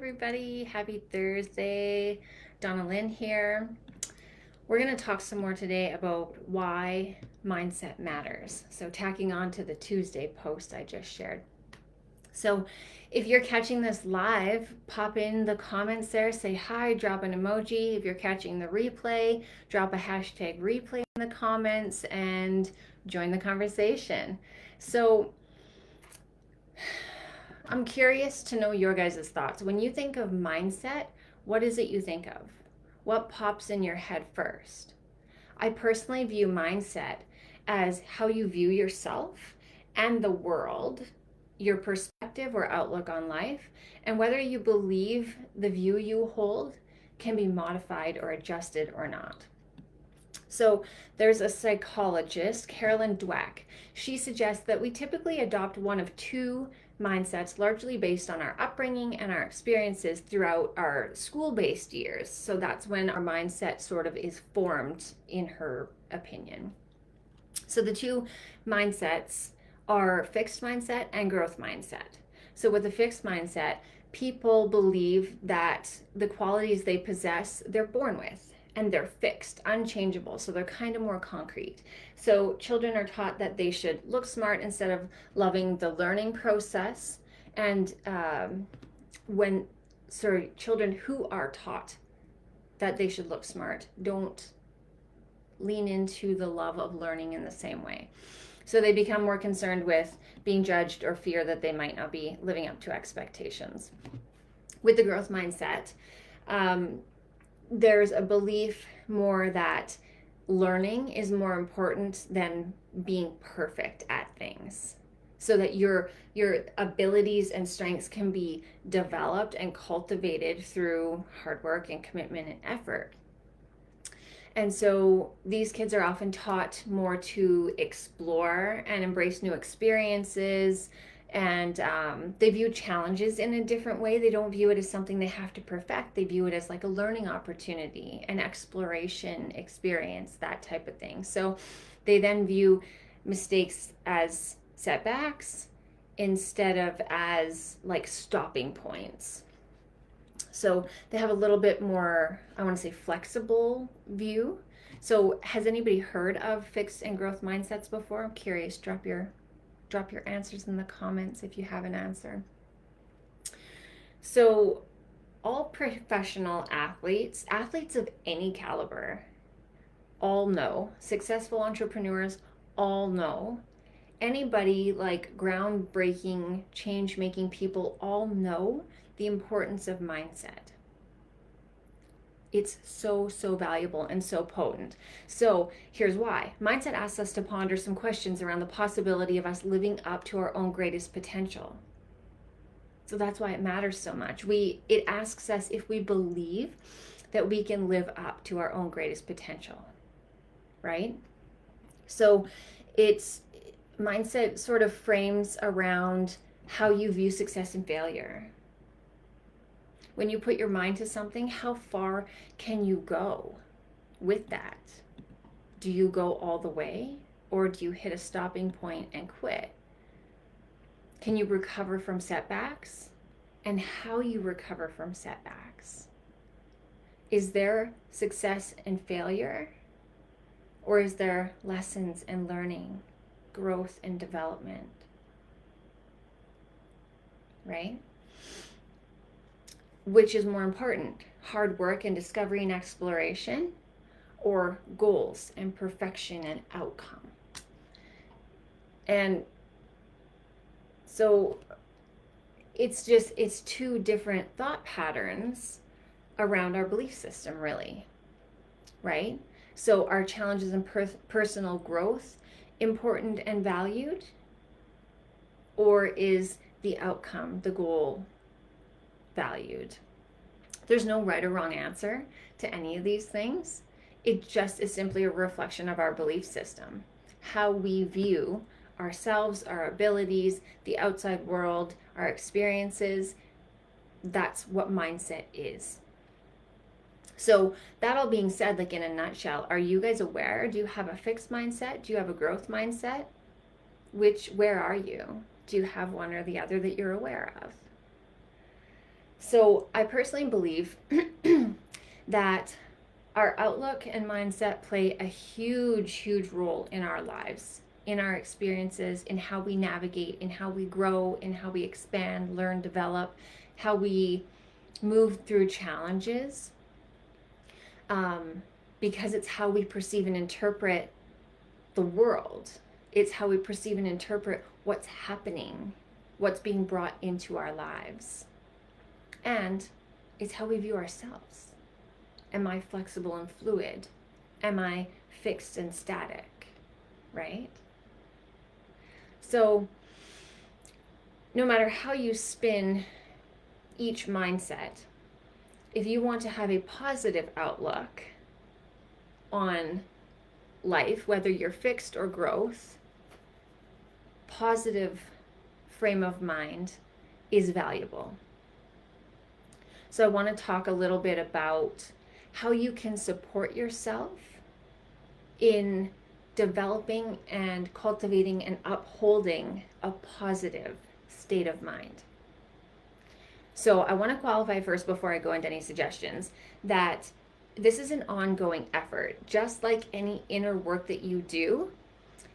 everybody. Happy Thursday. Donna Lynn here. We're going to talk some more today about why mindset matters. So, tacking on to the Tuesday post I just shared. So, if you're catching this live, pop in the comments there, say hi, drop an emoji. If you're catching the replay, drop a hashtag replay in the comments and join the conversation. So, I'm curious to know your guys' thoughts. When you think of mindset, what is it you think of? What pops in your head first? I personally view mindset as how you view yourself and the world, your perspective or outlook on life, and whether you believe the view you hold can be modified or adjusted or not. So there's a psychologist, Carolyn Dweck. She suggests that we typically adopt one of two mindsets, largely based on our upbringing and our experiences throughout our school-based years. So that's when our mindset sort of is formed, in her opinion. So the two mindsets are fixed mindset and growth mindset. So with a fixed mindset, people believe that the qualities they possess, they're born with. And they're fixed, unchangeable, so they're kind of more concrete. So children are taught that they should look smart instead of loving the learning process. And children who are taught that they should look smart don't lean into the love of learning in the same way. So they become more concerned with being judged or fear that they might not be living up to expectations. With the growth mindset, there's a belief more that learning is more important than being perfect at things, so that your abilities and strengths can be developed and cultivated through hard work and commitment and effort. And so these kids are often taught more to explore and embrace new experiences, and they view challenges in a different way. They don't view it as something they have to perfect. They view it as like a learning opportunity, an exploration experience, that type of thing. So they then view mistakes as setbacks instead of as like stopping points. So they have a little bit more, I want to say, flexible view. So has anybody heard of fixed and growth mindsets before? I'm curious. Drop your answers in the comments if you have an answer. So all professional athletes of any caliber, all know, successful entrepreneurs all know, anybody like groundbreaking, change-making people all know the importance of mindset. It's so valuable and so potent. So here's why. Mindset asks us to ponder some questions around the possibility of us living up to our own greatest potential. So that's why it matters so much. It asks us if we believe that we can live up to our own greatest potential, right? So mindset sort of frames around how you view success and failure. When you put your mind to something, how far can you go with that? Do you go all the way, or do you hit a stopping point and quit? Can you recover from setbacks? And how you recover from setbacks? Is there success and failure? Or is there lessons and learning, growth and development? Right? Which is more important, hard work and discovery and exploration, or goals and perfection and outcome? And so it's two different thought patterns around our belief system, really, right? So are challenges and personal growth important and valued? Or is the outcome, the goal, valued? There's no right or wrong answer to any of these things. It just is simply a reflection of our belief system, how we view ourselves, our abilities, the outside world, our experiences. That's what mindset is. So that all being said, like in a nutshell, are you guys aware? Do you have a fixed mindset? Do you have a growth mindset? Where are you? Do you have one or the other that you're aware of? So I personally believe that our outlook and mindset play a huge, huge role in our lives, in our experiences, in how we navigate, in how we grow, in how we expand, learn, develop, how we move through challenges, because it's how we perceive and interpret the world. It's how we perceive and interpret what's happening, what's being brought into our lives. And it's how we view ourselves. Am I flexible and fluid? Am I fixed and static? Right? So, no matter how you spin each mindset, if you want to have a positive outlook on life, whether you're fixed or growth, positive frame of mind is valuable. So I want to talk a little bit about how you can support yourself in developing and cultivating and upholding a positive state of mind. So I want to qualify first before I go into any suggestions that this is an ongoing effort. Just like any inner work that you do,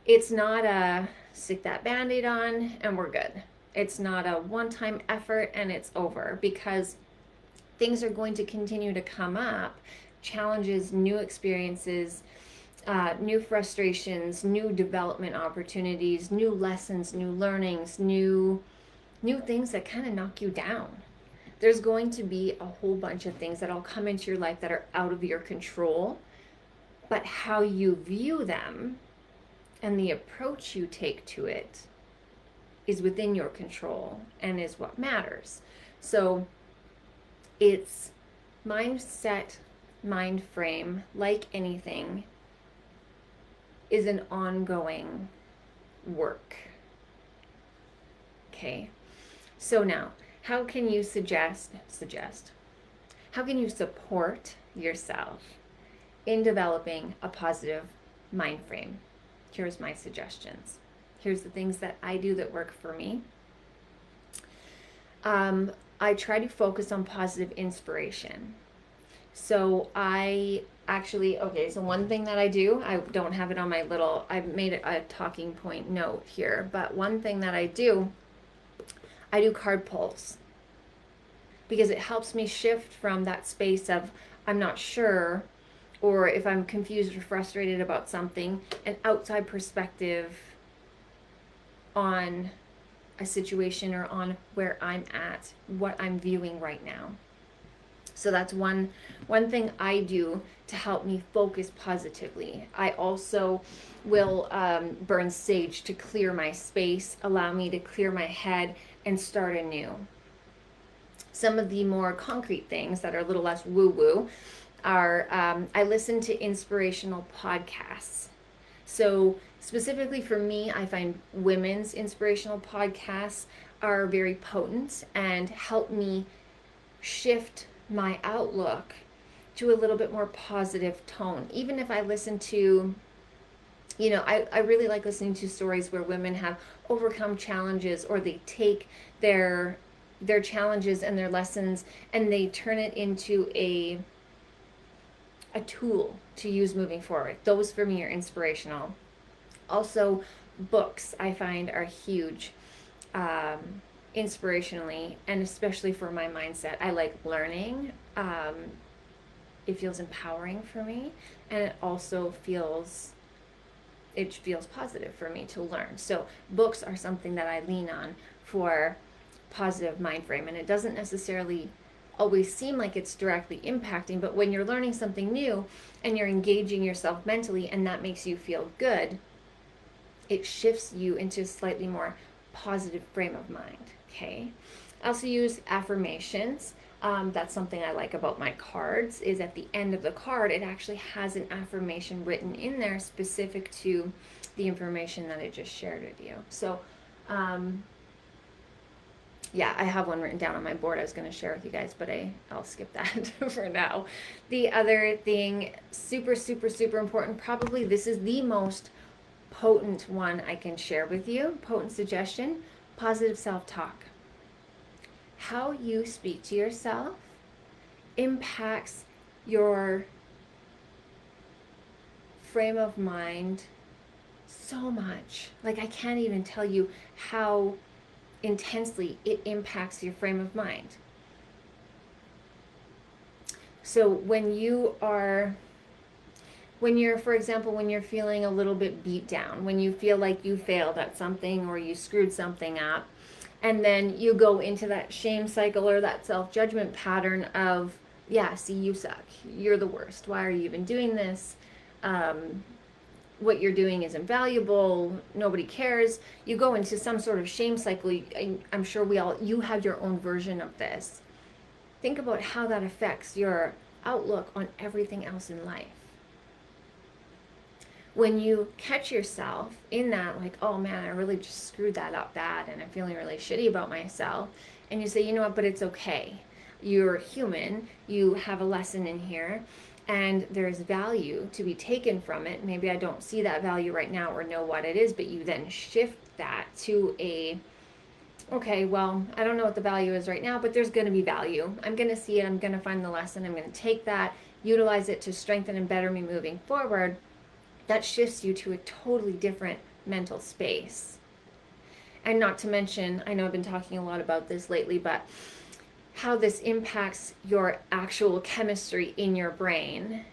it's not a stick that Band-Aid on and we're good. It's not a one-time effort and it's over, because things are going to continue to come up, challenges, new experiences, new frustrations, new development opportunities, new lessons, new learnings, new things that kind of knock you down. There's going to be a whole bunch of things that'll come into your life that are out of your control, but how you view them and the approach you take to it is within your control and is what matters. So it's mindset, mind frame, like anything, is an ongoing work. Okay, so now, how can you how can you support yourself in developing a positive mind frame? Here's my suggestions. Here's the things that I do that work for me. I try to focus on positive inspiration. So so one thing that I do, I don't have it on my I've made it a talking point note here, but one thing that I do card pulls, because it helps me shift from that space of I'm not sure, or if I'm confused or frustrated about something, an outside perspective on a situation or on where I'm at, what I'm viewing right now. So that's one thing I do to help me focus positively. I also will burn sage to clear my space, allow me to clear my head and start anew. Some of the more concrete things that are a little less woo-woo are I listen to inspirational podcasts. So specifically for me, I find women's inspirational podcasts are very potent and help me shift my outlook to a little bit more positive tone. Even if I listen to, I really like listening to stories where women have overcome challenges, or they take their challenges and their lessons and they turn it into a tool to use moving forward. Those for me are inspirational. Also, books I find are huge inspirationally, and especially for my mindset. I like learning. It feels empowering for me, and it also feels positive for me to learn. So books are something that I lean on for positive mind frame, and it doesn't necessarily always seem like it's directly impacting, but when you're learning something new and you're engaging yourself mentally and that makes you feel good, it shifts you into a slightly more positive frame of mind. Okay, I also use affirmations. That's something I like about my cards, is at the end of the card it actually has an affirmation written in there specific to the information that I just shared with you. So I have one written down on my board I was going to share with you guys, but I'll skip that for now. The other thing, super, super, super important, probably this is the most potent one I can share with you, potent suggestion, positive self-talk. how you speak to yourself impacts your frame of mind so much. Like, I can't even tell you how intensely it impacts your frame of mind. So when you're, for example, when you're feeling a little bit beat down, when you feel like you failed at something or you screwed something up, and then you go into that shame cycle or that self-judgment pattern of, yeah, see, you suck. You're the worst. Why are you even doing this? What you're doing is invaluable. Nobody cares. You go into some sort of shame cycle. I'm sure you have your own version of this. Think about how that affects your outlook on everything else in life. When you catch yourself in that, like, oh man, I really just screwed that up bad and I'm feeling really shitty about myself, and you say, you know what, but it's okay. You're human. You have a lesson in here, and there's value to be taken from it. Maybe I don't see that value right now or know what it is, but you then shift that to okay, well, I don't know what the value is right now, but there's going to be value. I'm going to see it. I'm going to find the lesson. I'm going to take that, utilize it to strengthen and better me moving forward. That shifts you to a totally different mental space. And not to mention, I know I've been talking a lot about this lately, but how this impacts your actual chemistry in your brain.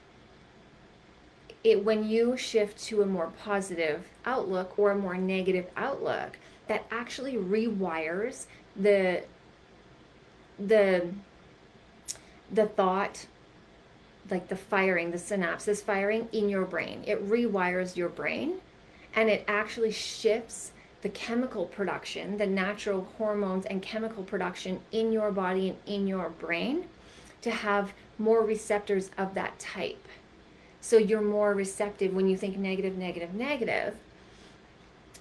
When you shift to a more positive outlook or a more negative outlook, that actually rewires the thought, like the synapses firing in your brain. It rewires your brain, and it actually shifts the chemical production, the natural hormones and chemical production in your body and in your brain to have more receptors of that type. So you're more receptive when you think negative, negative, negative.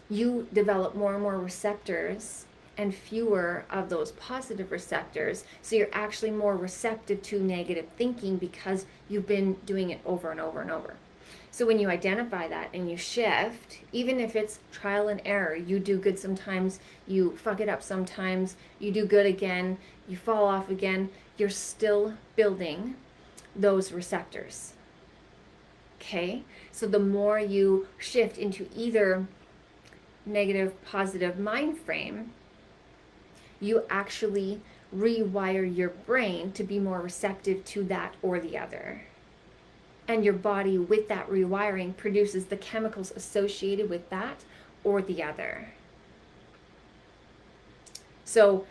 You develop more and more receptors and fewer of those positive receptors. So you're actually more receptive to negative thinking because you've been doing it over and over and over. So when you identify that and you shift, even if it's trial and error, you do good sometimes, you fuck it up sometimes, you do good again, you fall off again, you're still building those receptors. Okay? So the more you shift into either negative, positive mind frame, you actually rewire your brain to be more receptive to that or the other. And your body, with that rewiring, produces the chemicals associated with that or the other. So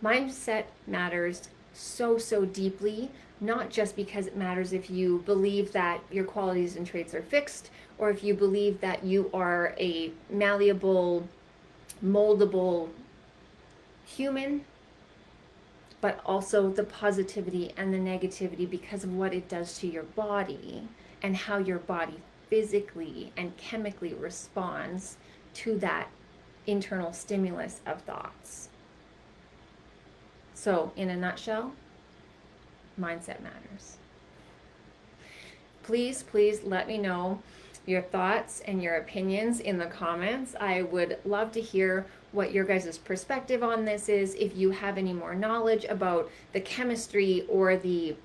mindset matters so, so deeply, not just because it matters if you believe that your qualities and traits are fixed, or if you believe that you are a malleable, moldable human, but also the positivity and the negativity because of what it does to your body and how your body physically and chemically responds to that internal stimulus of thoughts. So, in a nutshell, mindset matters. Please let me know your thoughts and your opinions in the comments. I would love to hear what your guys' perspective on this is. If you have any more knowledge about the chemistry or the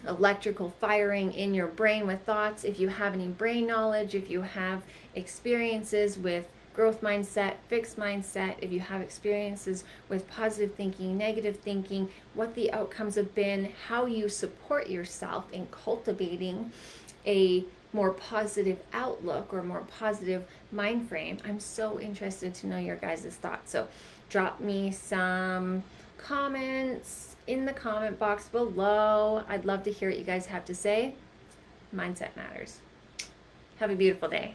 electrical firing in your brain with thoughts, if you have any brain knowledge, if you have experiences with growth mindset, fixed mindset, if you have experiences with positive thinking, negative thinking, what the outcomes have been, how you support yourself in cultivating a more positive outlook or more positive mind frame. I'm so interested to know your guys' thoughts. So drop me some comments in the comment box below. I'd love to hear what you guys have to say. Mindset matters. Have a beautiful day.